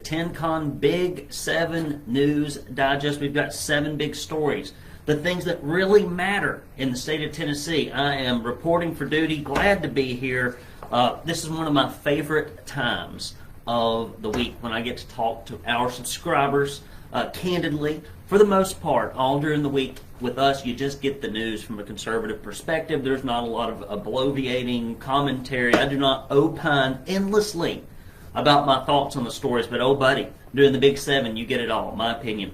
10Con Big 7 News Digest. We've got 7 big stories, the things that really matter in the state of Tennessee. I am reporting for duty, glad to be here. This is one of my favorite times of the week when I get to talk to our subscribers candidly. For the most part, all during the week with us, you just get the news from a conservative perspective. There's not a lot of bloviating commentary. I do not opine endlessly about my thoughts on the stories, but oh buddy, during the Big 7, you get it all, my opinion.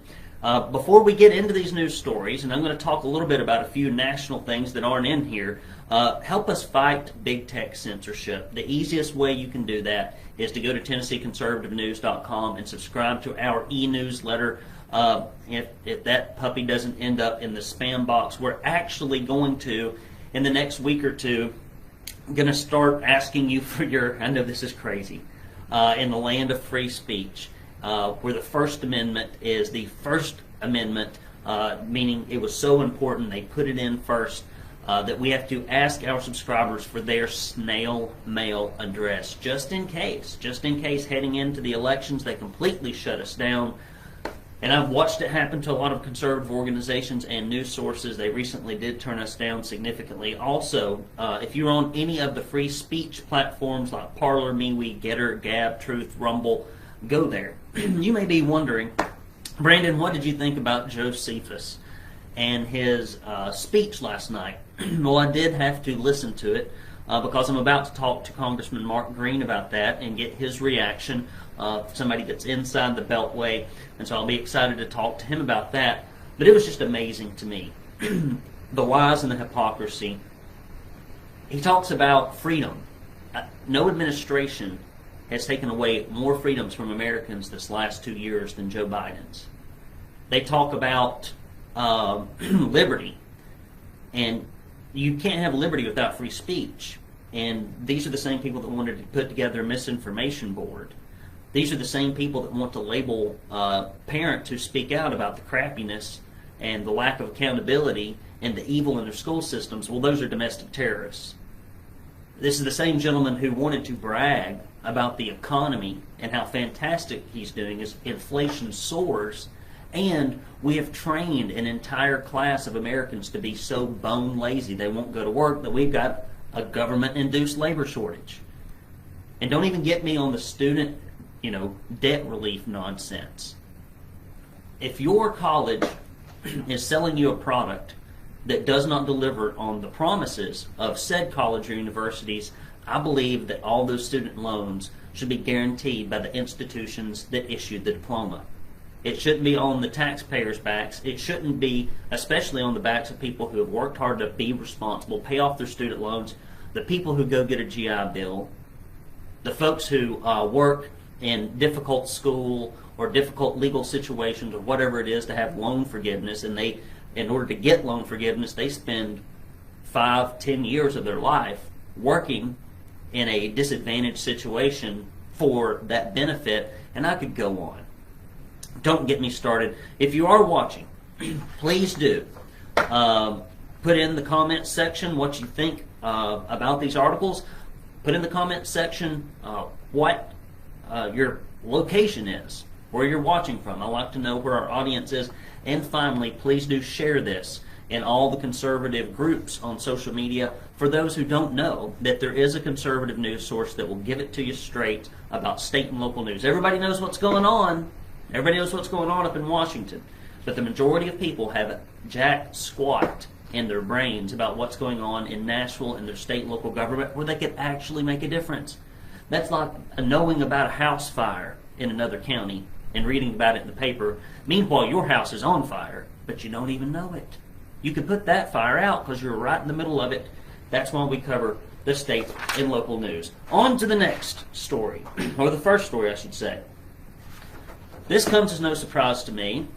Before we get into these news stories, and I'm going to talk a little bit about a few national things that aren't in here, help us fight big tech censorship. The easiest way you can do that is to go to TennesseeConservativeNews.com and subscribe to our e-newsletter. If that puppy doesn't end up in the spam box, we're actually going to, in the next week or two, going to start asking you for your, I know this is crazy, in the land of free speech, where the First Amendment is the First Amendment, meaning it was so important they put it in first, that we have to ask our subscribers for their snail mail address, just in case heading into the elections they completely shut us down. And I've watched it happen to a lot of conservative organizations and news sources. They recently did turn us down significantly. Also, if you're on any of the free speech platforms like Parler, MeWe, Getter, Gab, Truth, Rumble, go there. You may be wondering, Brandon, what did you think about Josephus and his speech last night? Well, I did have to listen to it because I'm about to talk to Congressman Mark Green about that and get his reaction, somebody that's inside the Beltway, and so I'll be excited to talk to him about that. But it was just amazing to me, the lies and the hypocrisy. He talks about freedom. No administration has taken away more freedoms from Americans this last 2 years than Joe Biden's. They talk about liberty, and you can't have liberty without free speech. And these are the same people that wanted to put together a misinformation board. These are the same people that want to label parents who speak out about the crappiness and the lack of accountability and the evil in their school systems. Well, those are domestic terrorists. This is the same gentleman who wanted to brag about the economy and how fantastic he's doing as inflation soars. And we have trained an entire class of Americans to be so bone lazy they won't go to work that we've got a government-induced labor shortage. And don't even get me on the student, debt relief nonsense. If your college is selling you a product that does not deliver on the promises of said college or universities, I believe that all those student loans should be guaranteed by the institutions that issued the diploma. It shouldn't be on the taxpayers' backs. It shouldn't be, especially on the backs of people who have worked hard to be responsible, pay off their student loans, the people who go get a GI Bill, the folks who work in difficult school or difficult legal situations or whatever it is to have loan forgiveness, and they, in order to get loan forgiveness, they spend 5-10 years of their life working in a disadvantaged situation for that benefit, and I could go on. Don't get me started. If you are watching, please do put in the comments section what you think about these articles. Put in the comments section what your location is, where you're watching from. I like to know where our audience is. And finally, please do share this in all the conservative groups on social media. For those who don't know, that there is a conservative news source that will give it to you straight about state and local news. Everybody knows what's going on. Everybody knows what's going on up in Washington. But the majority of people have jack squat in their brains about what's going on in Nashville and their state and local government where they could actually make a difference. That's like knowing about a house fire in another county and reading about it in the paper. Meanwhile, your house is on fire, but you don't even know it. You could put that fire out because you're right in the middle of it. That's why we cover the state and local news. On to the next story, or the first story, I should say. This comes as no surprise to me.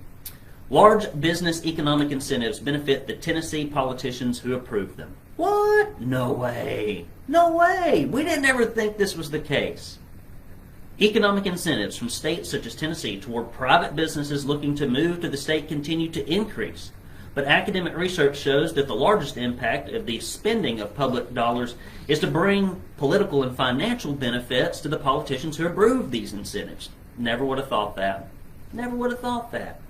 Large business economic incentives benefit the Tennessee politicians who approve them. What? No way. No way. We didn't ever think this was the case. Economic incentives from states such as Tennessee toward private businesses looking to move to the state continue to increase. But academic research shows that the largest impact of the spending of public dollars is to bring political and financial benefits to the politicians who approve these incentives. Never would have thought that. Never would have thought that.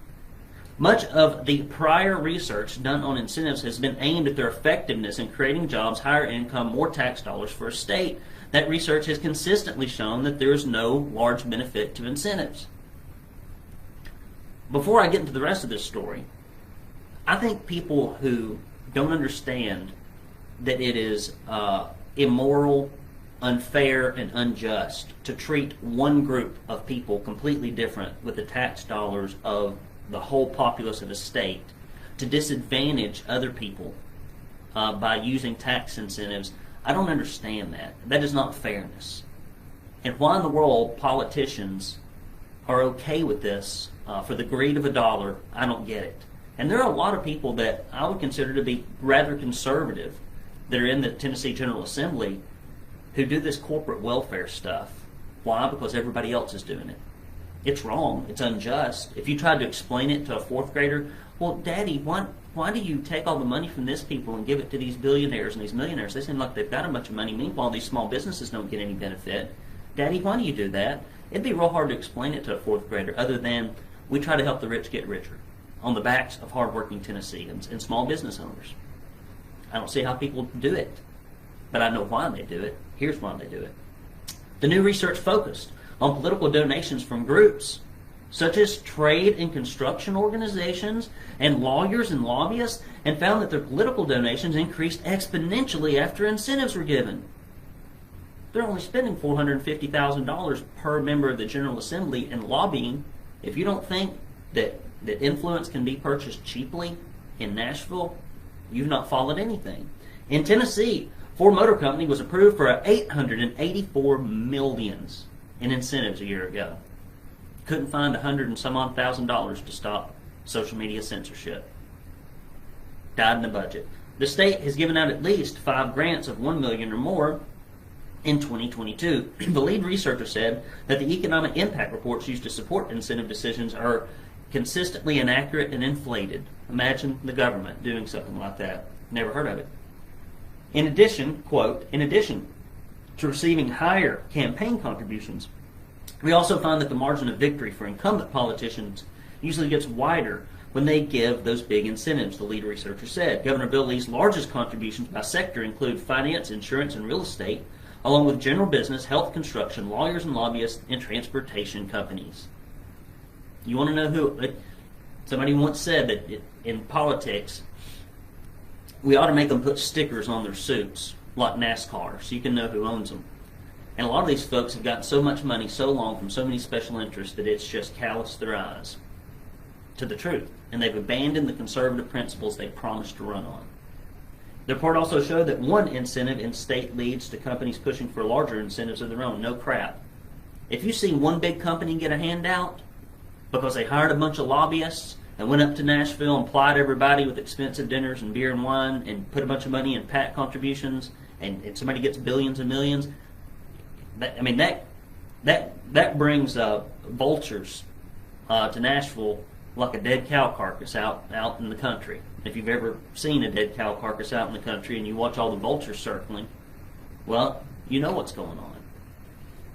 Much of the prior research done on incentives has been aimed at their effectiveness in creating jobs, higher income, more tax dollars for a state. That research has consistently shown that there is no large benefit to incentives. Before I get into the rest of this story, I think people who don't understand that it is immoral, unfair, and unjust to treat one group of people completely different with the tax dollars of the whole populace of a state, to disadvantage other people by using tax incentives. I don't understand that. That is not fairness. And why in the world politicians are okay with this for the greed of a dollar, I don't get it. And there are a lot of people that I would consider to be rather conservative that are in the Tennessee General Assembly who do this corporate welfare stuff. Why? Because everybody else is doing it. It's wrong. It's unjust. If you tried to explain it to a fourth grader, well, Daddy, why do you take all the money from this people and give it to these billionaires and these millionaires? They seem like they've got a bunch of money. Meanwhile, these small businesses don't get any benefit. Daddy, why do you do that? It'd be real hard to explain it to a fourth grader other than we try to help the rich get richer on the backs of hardworking Tennesseans and small business owners. I don't see how people do it, but I know why they do it. Here's why they do it. The new research focused on political donations from groups such as trade and construction organizations and lawyers and lobbyists, and found that their political donations increased exponentially after incentives were given. They're only spending $450,000 per member of the General Assembly in lobbying. If you don't think that influence can be purchased cheaply in Nashville, you've not followed anything. In Tennessee, Ford Motor Company was approved for $884 million in incentives a year ago. Couldn't find $100 and some odd $1,000 to stop social media censorship. Died in the budget. The state has given out at least 5 grants of $1 million or more in 2022. The lead researcher said that the economic impact reports used to support incentive decisions are consistently inaccurate and inflated. Imagine the government doing something like that. Never heard of it. In addition, quote, in addition to receiving higher campaign contributions, we also find that the margin of victory for incumbent politicians usually gets wider when they give those big incentives, the lead researcher said. Governor Bill Lee's largest contributions by sector include finance, insurance, and real estate, along with general business, health, construction, lawyers and lobbyists, and transportation companies. You want to know who? Somebody once said that in politics, we ought to make them put stickers on their suits, like NASCAR, so you can know who owns them. And a lot of these folks have gotten so much money so long from so many special interests that it's just calloused their eyes to the truth. And they've abandoned the conservative principles they promised to run on. The report also showed that one incentive in state leads to companies pushing for larger incentives of their own. No crap. If you see one big company get a handout because they hired a bunch of lobbyists and went up to Nashville and plied everybody with expensive dinners and beer and wine and put a bunch of money in PAC contributions, and somebody gets billions and millions, that brings vultures to Nashville like a dead cow carcass out in the country. If you've ever seen a dead cow carcass out in the country and you watch all the vultures circling, well, you know what's going on.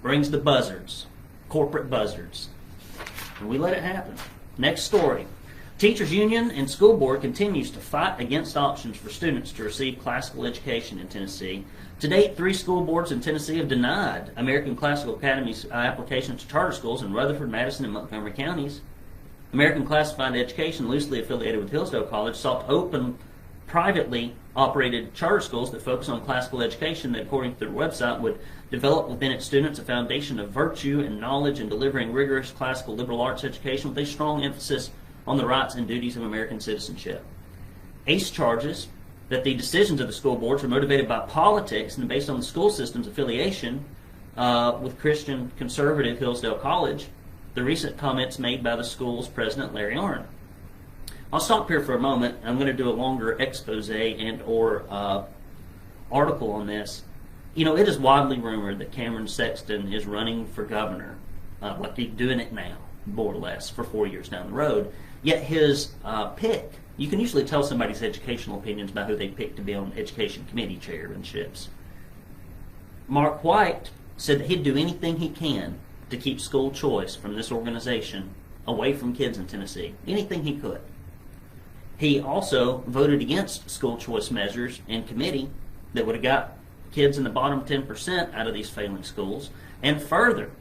Brings the buzzards, corporate buzzards. And we let it happen. Next story. Teachers Union and School Board continues to fight against options for students to receive classical education in Tennessee. To date, 3 school boards in Tennessee have denied American Classical Academy's applications to charter schools in Rutherford, Madison, and Montgomery counties. American Classified Education, loosely affiliated with Hillsdale College, sought to open privately operated charter schools that focus on classical education that, according to their website, would develop within its students a foundation of virtue and knowledge in delivering rigorous classical liberal arts education with a strong emphasis on the rights and duties of American citizenship. ACE charges that the decisions of the school boards were motivated by politics and based on the school system's affiliation with Christian conservative Hillsdale College, the recent comments made by the school's president, Larry Arnn. I'll stop here for a moment. I'm going to do a longer expose and or article on this. You know, it is widely rumored that Cameron Sexton is running for governor, like he's doing it now, more or less, for 4 years down the road. Yet his pick, you can usually tell somebody's educational opinions by who they pick to be on education committee chairships. Mark White said that he'd do anything he can to keep school choice from this organization away from kids in Tennessee. Anything he could. He also voted against school choice measures in committee that would have got kids in the bottom 10% out of these failing schools, and further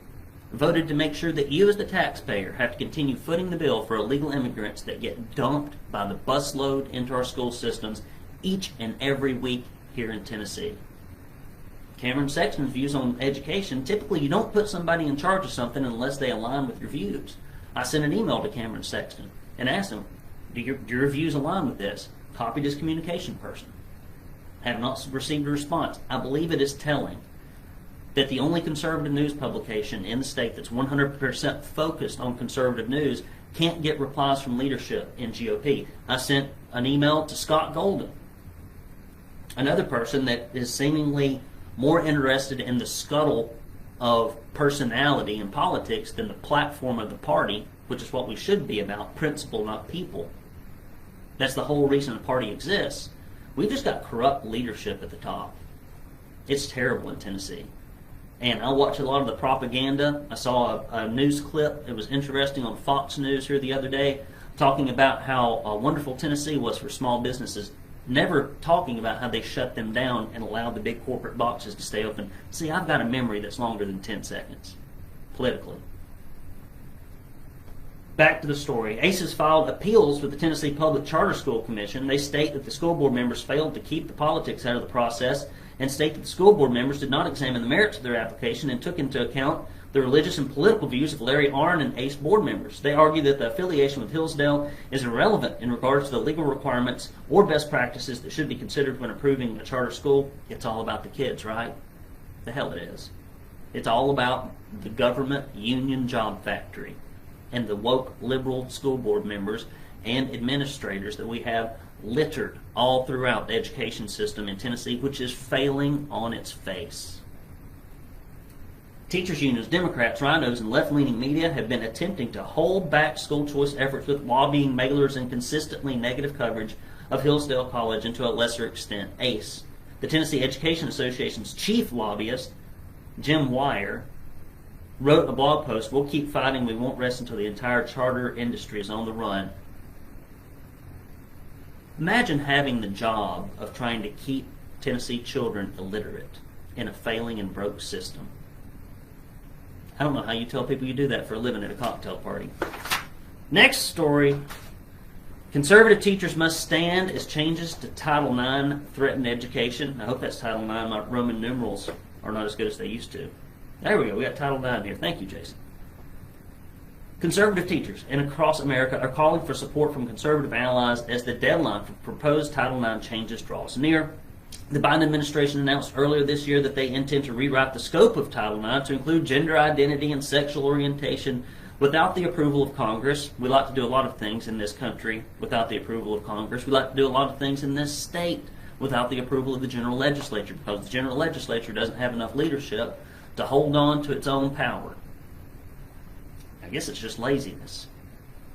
voted to make sure that you as the taxpayer have to continue footing the bill for illegal immigrants that get dumped by the busload into our school systems each and every week here in Tennessee. Cameron Sexton's views on education, typically you don't put somebody in charge of something unless they align with your views. I sent an email to Cameron Sexton and asked him, do your views align with this? Copied his communication person. Have not received a response. I believe it is telling that the only conservative news publication in the state that's 100% focused on conservative news can't get replies from leadership in GOP. I sent an email to Scott Golden, another person that is seemingly more interested in the scuttle of personality in politics than the platform of the party, which is what we should be about, principle, not people. That's the whole reason the party exists. We've just got corrupt leadership at the top. It's terrible in Tennessee. And I watch a lot of the propaganda. I saw a news clip. It was interesting on Fox News here the other day, talking about how wonderful Tennessee was for small businesses, never talking about how they shut them down and allowed the big corporate boxes to stay open. See, I've got a memory that's longer than 10 seconds, politically. Back to the story. ACES filed appeals with the Tennessee Public Charter School Commission. They state that the school board members failed to keep the politics out of the process and state that the school board members did not examine the merits of their application and took into account the religious and political views of Larry Arnn and ACE board members. They argue that the affiliation with Hillsdale is irrelevant in regards to the legal requirements or best practices that should be considered when approving a charter school. It's all about the kids, right? The hell it is. It's all about the government union job factory and the woke liberal school board members and administrators that we have littered all throughout the education system in Tennessee, which is failing on its face. Teachers unions, Democrats, rhinos, and left-leaning media have been attempting to hold back school choice efforts with lobbying, mailers, and consistently negative coverage of Hillsdale College, and to a lesser extent, ACE. The Tennessee Education Association's chief lobbyist, Jim Wire, wrote a blog post, "We'll keep fighting, we won't rest until the entire charter industry is on the run." Imagine having the job of trying to keep Tennessee children illiterate in a failing and broke system. I don't know how you tell people you do that for a living at a cocktail party. Next story. Conservative teachers must stand as changes to Title IX threaten education. I hope that's Title IX. My Roman numerals are not as good as they used to. There we go. We got Title IX here. Thank you, Jason. Conservative teachers and across America are calling for support from conservative allies as the deadline for proposed Title IX changes draws near. The Biden administration announced earlier this year that they intend to rewrite the scope of Title IX to include gender identity and sexual orientation without the approval of Congress. We like to do a lot of things in this country without the approval of Congress. We like to do a lot of things in this state without the approval of the general legislature, because the general legislature doesn't have enough leadership to hold on to its own power. I guess it's just laziness.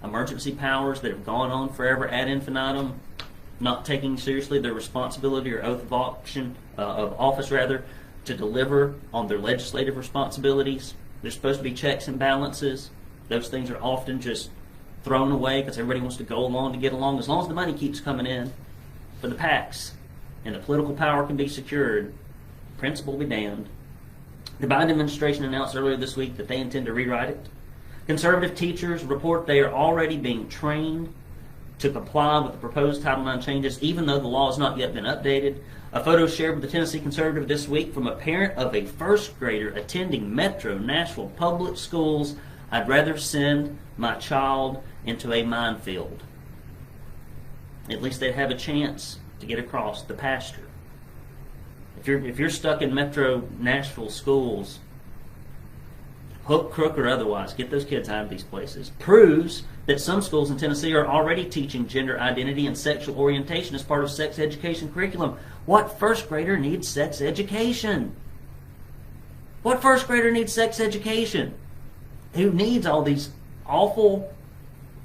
Emergency powers that have gone on forever ad infinitum, not taking seriously their responsibility or oath of office to deliver on their legislative responsibilities. There's supposed to be checks and balances. Those things are often just thrown away because everybody wants to go along to get along, as long as the money keeps coming in for the PACs and the political power can be secured. Principle be damned. The Biden administration announced earlier this week that they intend to rewrite it. Conservative teachers report they are already being trained to comply with the proposed Title IX changes, even though the law has not yet been updated. A photo shared with the Tennessee Conservative this week from a parent of a first grader attending Metro Nashville public schools. "I'd rather send my child into a minefield." At least they'd have a chance to get across the pasture. If you're stuck in Metro Nashville schools, hook, crook, or otherwise, get those kids out of these places. Proves that some schools in Tennessee are already teaching gender identity and sexual orientation as part of sex education curriculum. What first grader needs sex education? What first grader needs sex education? Who needs all these awful,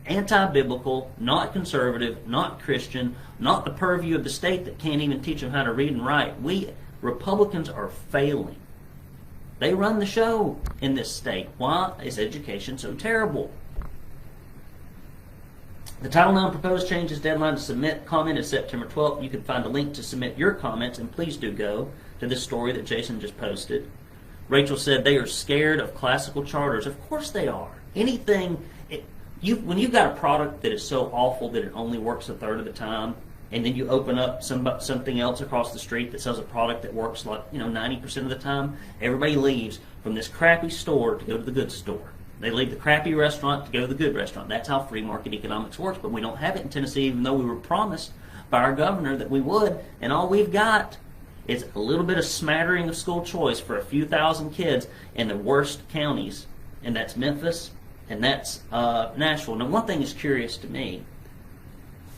anti-biblical, not conservative, not Christian, not the purview of the state that can't even teach them how to read and write? We Republicans are failing. They run the show in this state. Why is education so terrible? The Title IX proposed changes deadline to submit comment is September 12th. You can find a link to submit your comments, and please do go to this story that Jason just posted. Rachel said they are scared of classical charters. Of course they are. Anything, when you've got a product that is so awful that it only works a third of the time, and then you open up something else across the street that sells a product that works 90% of the time, everybody leaves from this crappy store to go to the good store. They leave the crappy restaurant to go to the good restaurant. That's how free market economics works, but we don't have it in Tennessee, even though we were promised by our governor that we would, and all we've got is a little bit of smattering of school choice for a few thousand kids in the worst counties, and that's Memphis, and that's Nashville. Now, one thing is curious to me.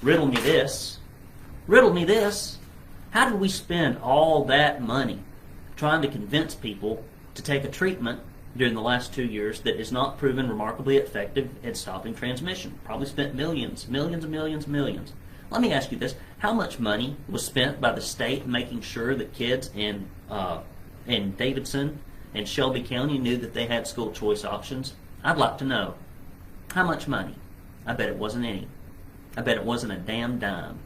Riddle me this. How did we spend all that money trying to convince people to take a treatment during the last 2 years that is not proven remarkably effective at stopping transmission? Probably spent millions. Let me ask you this. How much money was spent by the state making sure that kids in Davidson and Shelby County knew that they had school choice options? I'd like to know. How much money? I bet it wasn't any. I bet it wasn't a damn dime.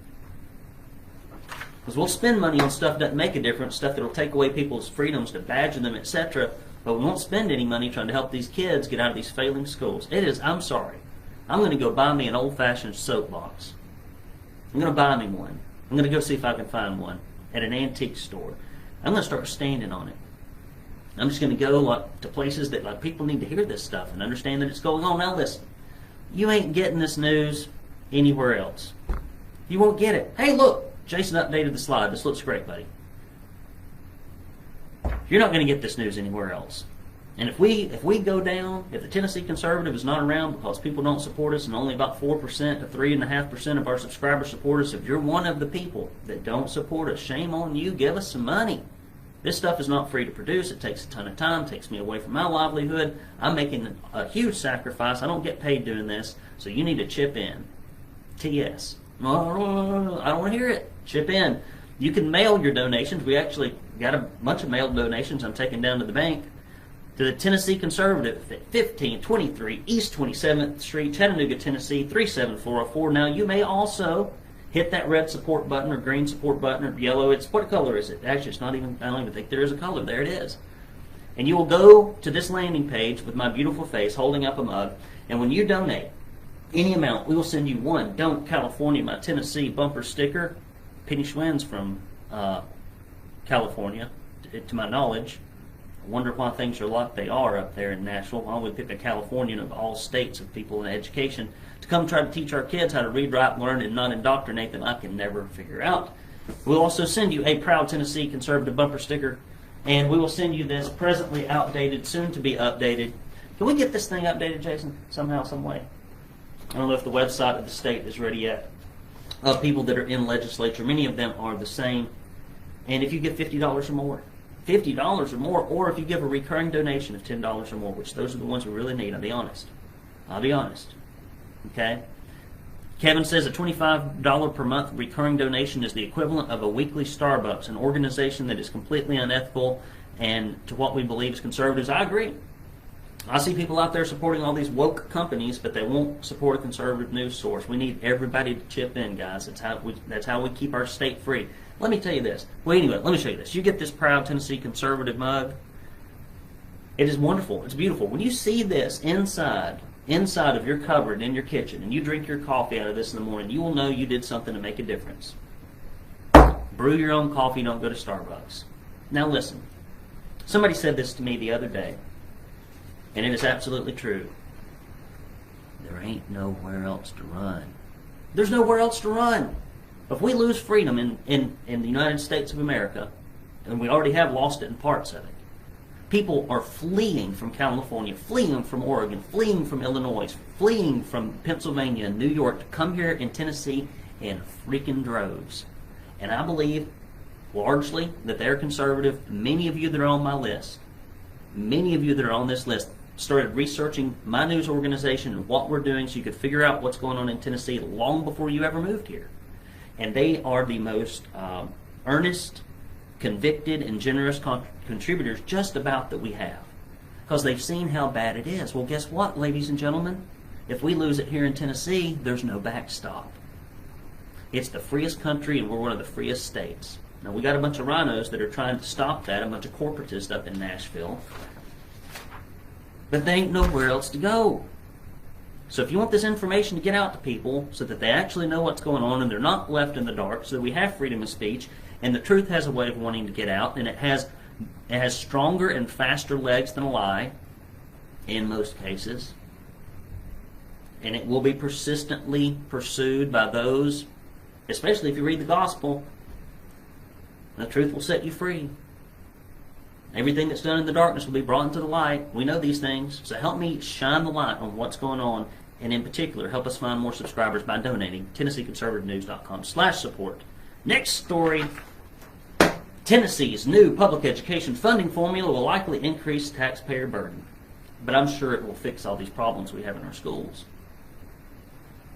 Because we'll spend money on stuff that doesn't make a difference, stuff that will take away people's freedoms to badger them, etc., but we won't spend any money trying to help these kids get out of these failing schools. I'm sorry. I'm going to go buy me an old-fashioned soapbox. I'm going to buy me one. I'm going to go see if I can find one at an antique store. I'm going to start standing on it. I'm just going to go to places that people need to hear this stuff and understand that it's going on. Now listen, you ain't getting this news anywhere else. You won't get it. Hey, look, Jason updated the slide. This looks great, buddy. You're not going to get this news anywhere else. And if we go down, if the Tennessee Conservative is not around because people don't support us and only about 4% to 3.5% of our subscribers support us, if you're one of the people that don't support us, shame on you. Give us some money. This stuff is not free to produce. It takes a ton of time. It takes me away from my livelihood. I'm making a huge sacrifice. I don't get paid doing this, so you need to chip in. TS. No, I don't want to hear it. Chip in. You can mail your donations. We actually got a bunch of mailed donations I'm taking down to the bank. To the Tennessee Conservative at 1523 East 27th Street, Chattanooga, Tennessee, 37404. Now, you may also hit that red support button or green support button or yellow. What color is it? Actually, it's not even, I don't even think there is a color. There it is. And you will go to this landing page with my beautiful face holding up a mug, and when you donate any amount, we will send you one Don't California My Tennessee bumper sticker. Penny Schwinn's from California, to my knowledge. I wonder why things are like they are up there in Nashville. Why we pick a Californian of all states of people in education to come try to teach our kids how to read, write, learn, and not indoctrinate them. I can never figure out. We'll also send you a Proud Tennessee Conservative bumper sticker, and we will send you this presently outdated, soon to be updated. Can we get this thing updated, Jason, somehow, some way? I don't know if the website of the state is ready yet. People that are in legislature, many of them are the same. And if you give $50 or more, or if you give a recurring donation of $10 or more, which those are the ones we really need, I'll be honest. Okay? Kevin says a $25 per month recurring donation is the equivalent of a weekly Starbucks, an organization that is completely unethical and to what we believe as conservatives. I agree. I see people out there supporting all these woke companies, but they won't support a conservative news source. We need everybody to chip in, guys. That's how we keep our state free. Let me tell you this. Well, anyway, let me show you this. You get this Proud Tennessee Conservative mug. It is wonderful. It's beautiful. When you see this inside of your cupboard in your kitchen, and you drink your coffee out of this in the morning, you will know you did something to make a difference. Brew your own coffee. Don't go to Starbucks. Now listen. Somebody said this to me the other day, and it is absolutely true. There ain't nowhere else to run. There's nowhere else to run. If we lose freedom in the United States of America, and we already have lost it in parts of it, people are fleeing from California, fleeing from Oregon, fleeing from Illinois, fleeing from Pennsylvania and New York to come here in Tennessee in freaking droves. And I believe largely that they're conservative. Many of you that are on my list, many of you that are on this list, started researching my news organization and what we're doing so you could figure out what's going on in Tennessee long before you ever moved here. And they are the most earnest, convicted and generous contributors just about that we have, because they've seen how bad it is. Well, guess what, ladies and gentlemen? If we lose it here in Tennessee, there's no backstop. It's the freest country, and we're one of the freest states. Now, we got a bunch of rhinos that are trying to stop that, a bunch of corporatists up in Nashville, but they ain't nowhere else to go. So if you want this information to get out to people so that they actually know what's going on and they're not left in the dark, so that we have freedom of speech, and the truth has a way of wanting to get out, and it has stronger and faster legs than a lie in most cases, and it will be persistently pursued by those, especially if you read the gospel. The truth will set you free. Everything that's done in the darkness will be brought into the light. We know these things, so help me shine the light on what's going on, and in particular, help us find more subscribers by donating. TennesseeConservativeNews.com/support. Next story. Tennessee's new public education funding formula will likely increase taxpayer burden, but I'm sure it will fix all these problems we have in our schools.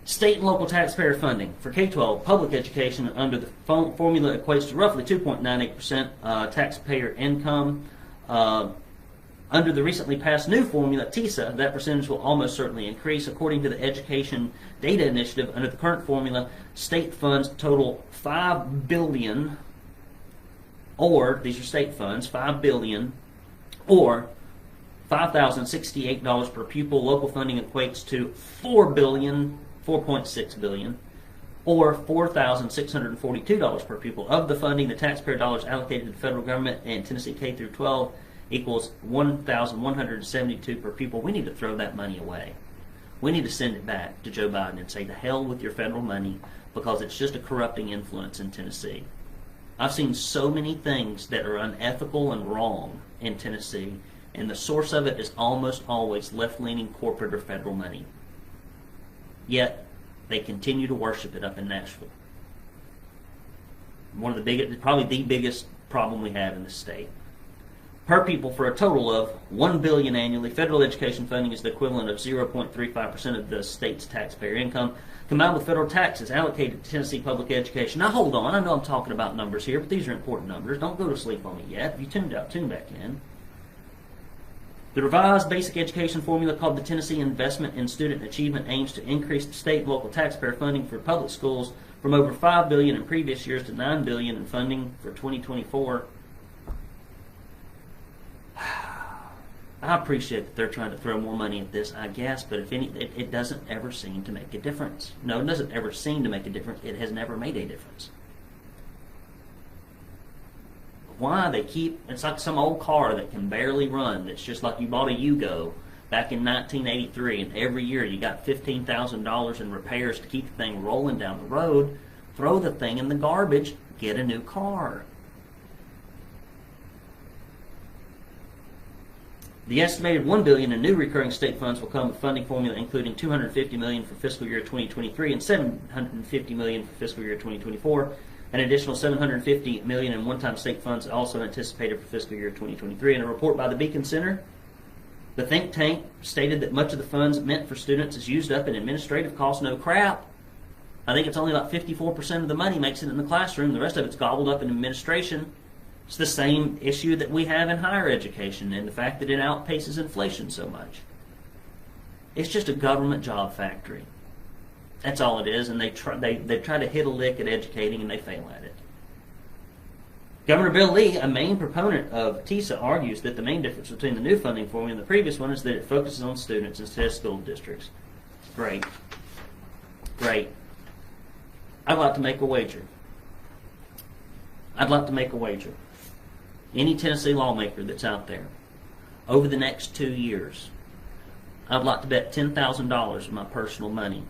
State and local taxpayer funding for K-12 public education under the formula equates to roughly 2.98% taxpayer income. Under the recently passed new formula, TISA, that percentage will almost certainly increase. According to the Education Data Initiative, under the current formula, state funds total $5 billion, or, these are state funds, $5 billion, or $5,068 per pupil. Local funding equates to $4.6 billion, or $4,642 per pupil. Of the funding, the taxpayer dollars allocated to the federal government and Tennessee K through 12 equals $1,172 per pupil. We need to throw that money away. We need to send it back to Joe Biden and say, to hell with your federal money, because it's just a corrupting influence in Tennessee. I've seen so many things that are unethical and wrong in Tennessee, and the source of it is almost always left-leaning corporate or federal money. Yet, they continue to worship it up in Nashville. One of the biggest, probably the biggest problem we have in the state. Per pupil, for a total of $1 billion annually, federal education funding is the equivalent of 0.35% of the state's taxpayer income, combined with federal taxes allocated to Tennessee public education. Now hold on, I know I'm talking about numbers here, but these are important numbers. Don't go to sleep on me yet. If you tuned out, tune back in. The revised basic education formula, called the Tennessee Investment in Student Achievement, aims to increase the state and local taxpayer funding for public schools from over $5 billion in previous years to $9 billion in funding for 2024. I appreciate that they're trying to throw more money at this, I guess, but if any, it doesn't ever seem to make a difference. No, it doesn't ever seem to make a difference. It has never made a difference. Why they keep, it's like some old car that can barely run, that's just like you bought a Yugo back in 1983, and every year you got $15,000 in repairs to keep the thing rolling down the road. Throw the thing in the garbage, get a new car. The estimated $1 billion in new recurring state funds will come with funding formula including $250 million for fiscal year 2023 and $750 million for fiscal year 2024. An additional $750 million in one-time state funds also anticipated for fiscal year 2023. In a report by the Beacon Center, the think tank stated that much of the funds meant for students is used up in administrative costs. No crap. I think it's only about 54% of the money makes it in the classroom. The rest of it's gobbled up in administration. It's the same issue that we have in higher education, and the fact that it outpaces inflation so much. It's just a government job factory. That's all it is, and they try to hit a lick at educating, and they fail at it. Governor Bill Lee, a main proponent of TISA, argues that the main difference between the new funding formula and the previous one is that it focuses on students instead of school districts. Great. Great. I'd like to make a wager. Any Tennessee lawmaker that's out there, over the next 2 years, I'd like to bet $10,000 of my personal money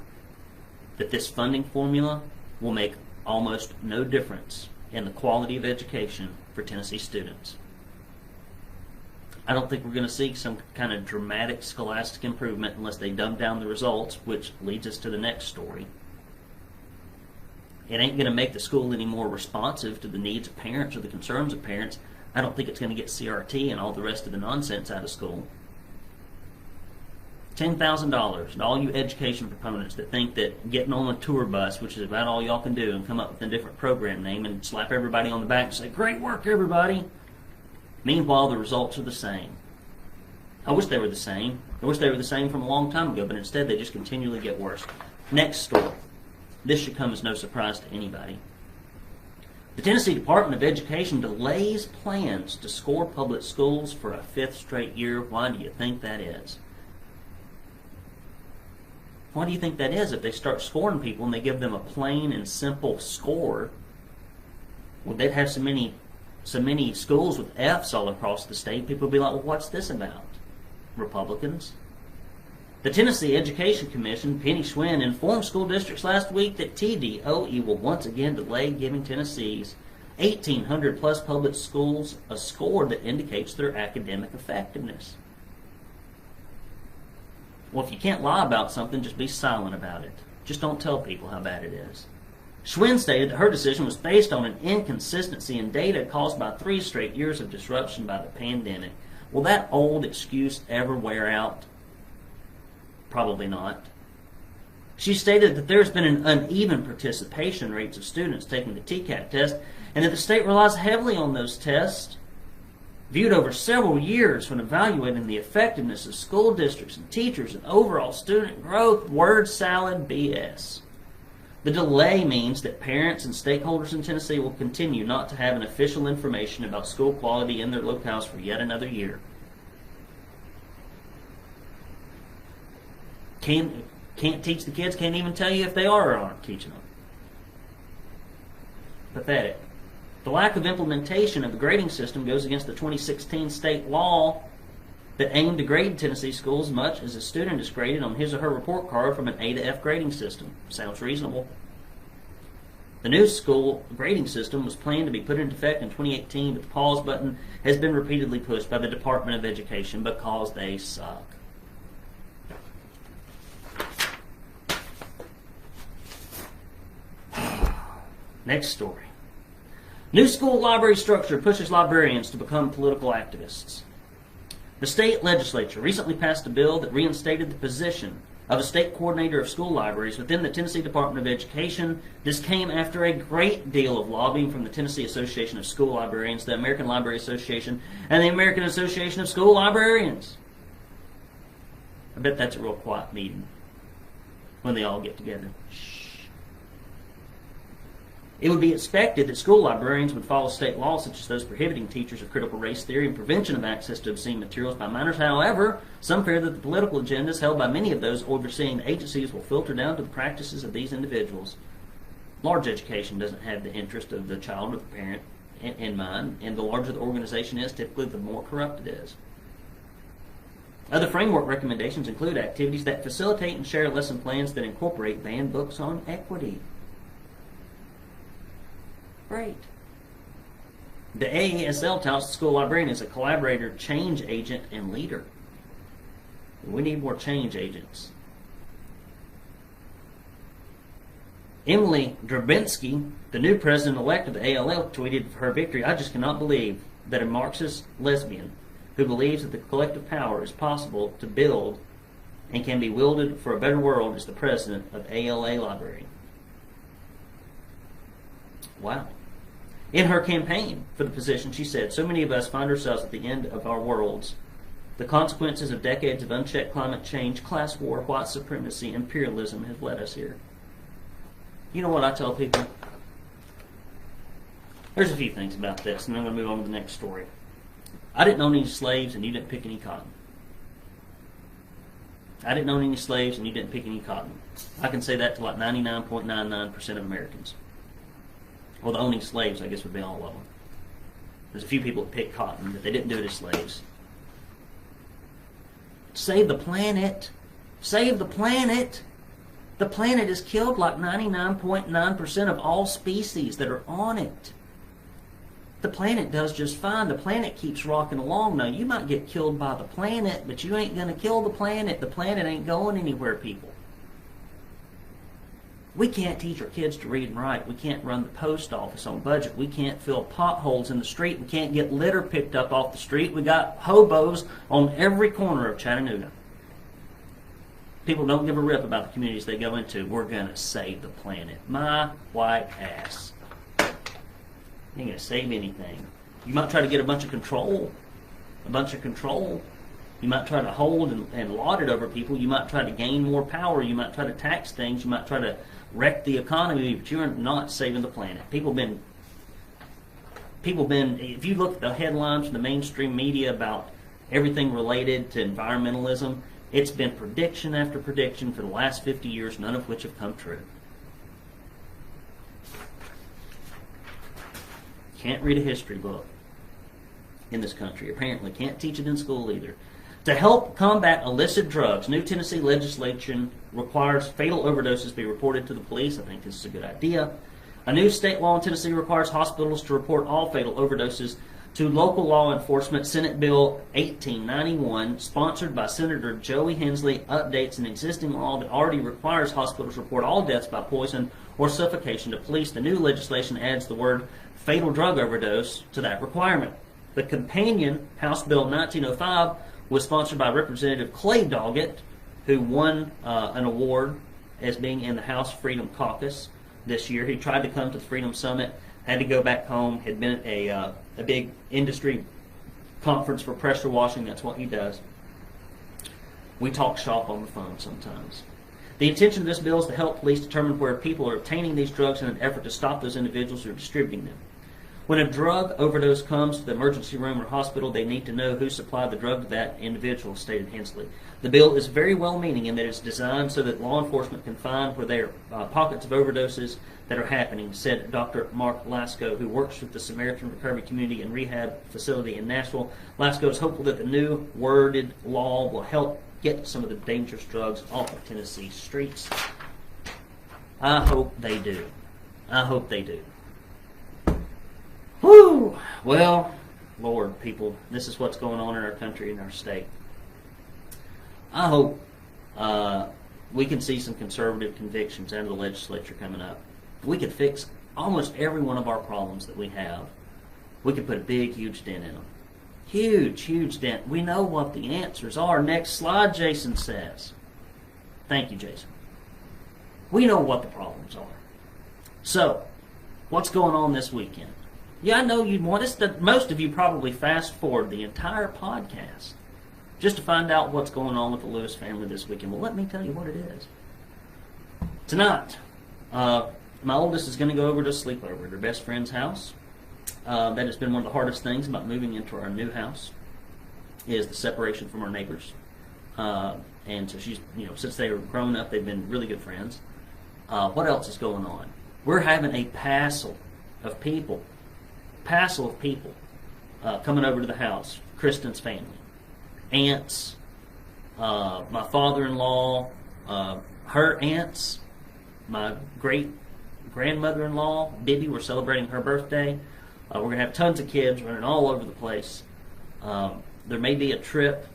that this funding formula will make almost no difference in the quality of education for Tennessee students. I don't think we're going to see some kind of dramatic scholastic improvement unless they dumb down the results, which leads us to the next story. It ain't going to make the school any more responsive to the needs of parents or the concerns of parents. I don't think it's going to get CRT and all the rest of the nonsense out of school. $10,000 to all you education proponents that think that getting on a tour bus, which is about all y'all can do, and come up with a different program name and slap everybody on the back and say, "Great work, everybody." Meanwhile, the results are the same. I wish they were the same. I wish they were the same from a long time ago, but instead they just continually get worse. Next story. This should come as no surprise to anybody. The Tennessee Department of Education delays plans to score public schools for a 5th straight year. Why do you think that is? Why do you think that is? If they start scoring people and they give them a plain and simple score, well, they'd have so many schools with F's all across the state, people would be like, well, what's this about? Republicans. The Tennessee Education Commission, Penny Schwinn, informed school districts last week that TDOE will once again delay giving Tennessee's 1,800 plus public schools a score that indicates their academic effectiveness. Well, if you can't lie about something, just be silent about it. Just don't tell people how bad it is. Schwinn stated that her decision was based on an inconsistency in data caused by 3 straight years of disruption by the pandemic. Will that old excuse ever wear out? Probably not. She stated that there's been an uneven participation rates of students taking the TCAT test, and that the state relies heavily on those tests, viewed over several years when evaluating the effectiveness of school districts and teachers and overall student growth. Word salad BS. The delay means that parents and stakeholders in Tennessee will continue not to have an official information about school quality in their locales for yet another year. Can't teach the kids, can't even tell you if they are or aren't teaching them. Pathetic. The lack of implementation of the grading system goes against the 2016 state law that aimed to grade Tennessee schools as much as a student is graded on his or her report card from an A to F grading system. Sounds reasonable. The new school grading system was planned to be put into effect in 2018, but the pause button has been repeatedly pushed by the Department of Education because they suck. Next story. New school library structure pushes librarians to become political activists. The state legislature recently passed a bill that reinstated the position of a state coordinator of school libraries within the Tennessee Department of Education. This came after a great deal of lobbying from the Tennessee Association of School Librarians, the American Library Association, and the American Association of School Librarians. I bet that's a real quiet meeting when they all get together. It would be expected that school librarians would follow state laws such as those prohibiting teachers of critical race theory and prevention of access to obscene materials by minors. However, some fear that the political agendas held by many of those overseeing the agencies will filter down to the practices of these individuals. Large education doesn't have the interest of the child or the parent in mind, and the larger the organization is, typically the more corrupt it is. Other framework recommendations include activities that facilitate and share lesson plans that incorporate banned books on equity. Great. The AASL touts the school librarian as a collaborator, change agent, and leader. We need more change agents. Emily Drabinsky, the new president-elect of the ALL, tweeted her victory, "I just cannot believe that a Marxist lesbian who believes that the collective power is possible to build and can be wielded for a better world is the president of ALA Library." Wow. In her campaign for the position, she said, "So many of us find ourselves at the end of our worlds. The consequences of decades of unchecked climate change, class war, white supremacy, imperialism have led us here." You know what I tell people? There's a few things about this, and I'm going to move on to the next story. I didn't own any slaves, and you didn't pick any cotton. I didn't own any slaves, and you didn't pick any cotton. I can say that to like 99.99% of Americans. Well, the owning slaves, I guess, would be all of them. There's a few people that pick cotton, but they didn't do it as slaves. Save the planet. Save the planet. The planet has killed like 99.9% of all species that are on it. The planet does just fine. The planet keeps rocking along. Now, you might get killed by the planet, but you ain't going to kill the planet. The planet ain't going anywhere, people. We can't teach our kids to read and write. We can't run the post office on budget. We can't fill potholes in the street. We can't get litter picked up off the street. We got hobos on every corner of Chattanooga. People don't give a rip about the communities they go into. We're going to save the planet. My white ass. You ain't going to save anything. You might try to get a bunch of control. You might try to hold and lord it over people. You might try to gain more power. You might try to tax things. You might try to wreck the economy, but you're not saving the planet. People been, if you look at the headlines from the mainstream media about everything related to environmentalism, it's been prediction after prediction for the last 50 years, none of which have come true. Can't read a history book in this country. Apparently can't teach it in school either. To help combat illicit drugs, new Tennessee legislation requires fatal overdoses be reported to the police. I think this is a good idea. A new state law in Tennessee requires hospitals to report all fatal overdoses to local law enforcement. Senate Bill 1891, sponsored by Senator Joey Hensley, updates an existing law that already requires hospitals to report all deaths by poison or suffocation to police. The new legislation adds the word fatal drug overdose to that requirement. The companion, House Bill 1905, was sponsored by Representative Clay Doggett, who won an award as being in the House Freedom Caucus this year. He tried to come to the Freedom Summit, had to go back home, had been at a big industry conference for pressure washing. That's what he does. We talk shop on the phone sometimes. The intention of this bill is to help police determine where people are obtaining these drugs in an effort to stop those individuals who are distributing them. When a drug overdose comes to the emergency room or hospital, they need to know who supplied the drug to that individual, stated Hensley. The bill is very well-meaning in that it's designed so that law enforcement can find where there are pockets of overdoses that are happening, said Dr. Mark Lasko, who works with the Samaritan Recovery Community and Rehab Facility in Nashville. Lasko is hopeful that the new worded law will help get some of the dangerous drugs off of Tennessee streets. I hope they do. Whew! Well, Lord, people, this is what's going on in our country and our state. I hope we can see some conservative convictions out of the legislature coming up. We could fix almost every one of our problems that we have. We could put a big, huge dent in them. Huge, huge dent. We know what the answers are. Next slide, Jason says. Thank you, Jason. We know what the problems are. So, what's going on this weekend? Yeah, I know you'd want us to, most of you probably fast forward the entire podcast just to find out what's going on with the Lewis family this weekend. Well, let me tell you what it is. Tonight, my oldest is going to go over to a sleepover at her best friend's house. That has been one of the hardest things about moving into our new house is the separation from our neighbors. And so she's, since they were grown up, they've been really good friends. What else is going on? We're having a passel of people coming over to the house. Kristen's family, aunts, my father-in-law, her aunts, my great-grandmother-in-law, Bibby. We're celebrating her birthday. We're going to have tons of kids running all over the place. There may be a trip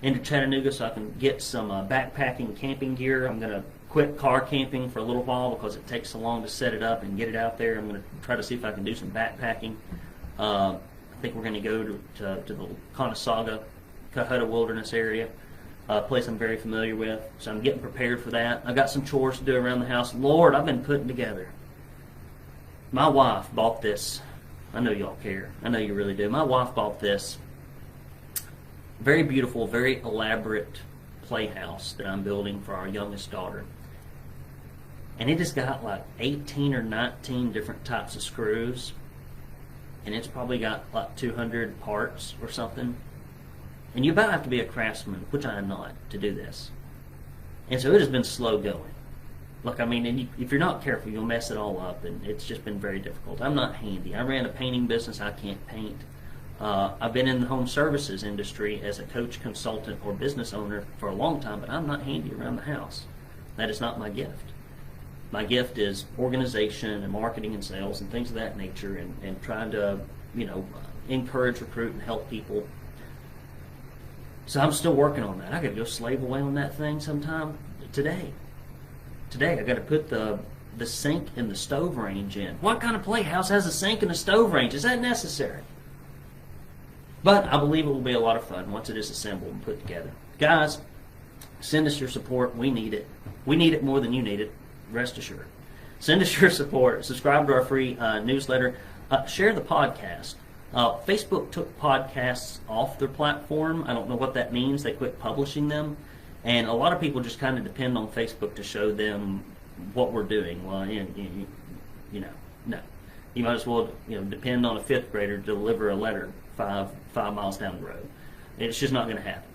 into Chattanooga so I can get some backpacking camping gear. I'm going to quit car camping for a little while because it takes so long to set it up and get it out there. I'm going to try to see if I can do some backpacking. I think we're going to go to the Conasauga, Cohutta Wilderness area, a place I'm very familiar with. So I'm getting prepared for that. I've got some chores to do around the house. Lord, I've been putting together. My wife bought this. I know y'all care. I know you really do. My wife bought this very beautiful, very elaborate playhouse that I'm building for our youngest daughter. And it has got like 18 or 19 different types of screws. And it's probably got like 200 parts or something. And you about have to be a craftsman, which I am not, to do this. And so it has been slow going. Look, and if you're not careful, you'll mess it all up, and it's just been very difficult. I'm not handy. I ran a painting business. I can't paint. I've been in the home services industry as a coach, consultant, or business owner for a long time, but I'm not handy around the house. That is not my gift. My gift is organization and marketing and sales and things of that nature, and trying to, encourage, recruit, and help people. So I'm still working on that. I got to go slave away on that thing sometime today. I got to put the sink and the stove range in. What kind of playhouse has a sink and a stove range? Is that necessary? But I believe it will be a lot of fun once it is assembled and put together. Guys, Send us your support. We need it. We need it more than you need it. Rest assured. Send us your support. Subscribe to our free newsletter. Share the podcast. Facebook took podcasts off their platform. I don't know what that means. They quit publishing them. And a lot of people just kind of depend on Facebook to show them what we're doing. Well, no. You might as well depend on a fifth grader to deliver a letter five miles down the road. It's just not going to happen.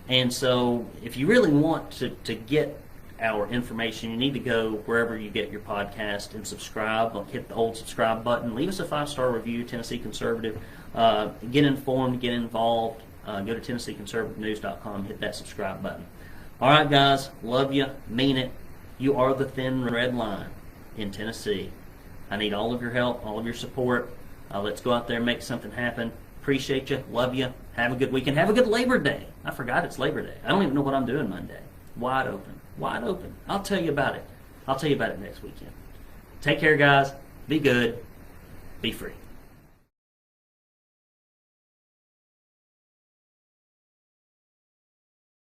And so if you really want to get our information, you need to go wherever you get your podcast and subscribe. Hit the old subscribe button. Leave us a 5-star review, Tennessee Conservative. Get informed, get involved. Go to TennesseeConservativeNews.com, hit that subscribe button. All right, guys, love you, mean it. You are the thin red line in Tennessee. I need all of your help, all of your support. Let's go out there and make something happen. Appreciate you, love you. Have a good weekend. Have a good Labor Day. I forgot it's Labor Day. I don't even know what I'm doing Monday. Wide open. Wide open. I'll tell you about it. I'll tell you about it next weekend. Take care, guys. Be good. Be free.